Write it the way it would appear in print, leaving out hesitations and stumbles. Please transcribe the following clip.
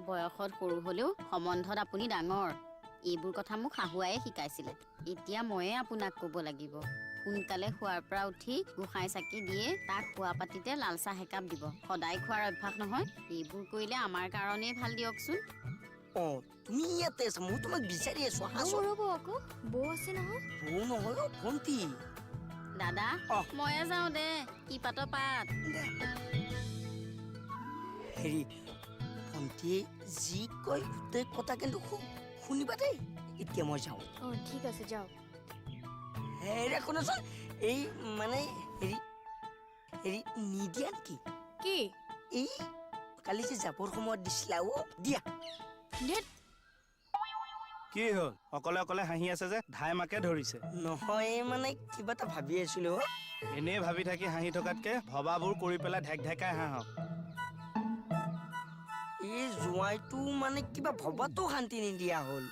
বয়সত সৰু হ'লেও সম্বন্ধত আপুনি ডাঙৰ। এইবোৰ কথা মোক শাহুৱায়ে শিকাইছিলে। এতিয়া ময়ে আপোনাক ক'ব লাগিব। সোনকালে শোৱাৰ পৰা উঠি গোসাঁই চাকি দিয়ে তাক খোৱা পাতিতে লাল চাহ একাপ দিব। সদায় খোৱাৰ অভ্যাস নহয়। এইবোৰ কৰিলে আমাৰ কাৰণেই ভাল দিয়কচোন। তুমি ইয়াতে আছা, মই তোমাক বিচাৰি আছো। ৰ'ব আকৌ বৌ আছে নহয়। বৌ নহয় ভণ্টি। দাদা ময়ে যাওঁ দে, কি পাতৰ পাত। হেৰি ভণ্টিয়ে যি কয় গোটেই কথা কিন্তু শুনিবা দেই। এতিয়া মই যাওঁ। ঠিক আছে যাওক। হেৰি শুনাচোন, এই মানে হেৰি হেৰি নিদিয়া নেকি? কি? এই কালি যে যাবৰ সময়ত দিছিলা দিয়া। কি হ'ল? অকলে অকলে হাঁহি আছে যে? ধাই মাকে ধৰিছে? নহয় মানে কিবা এটা ভাবি আছিলো। এনেই ভাবি থাকি হাঁহি থকাতকে ভবাবোৰ কৰি পেলাই ঢেক ঢেকাই হাঁহক। এই জোঁৱাইটো মানে কিবা ভবাতো শান্তি নিদিয়া হ'ল।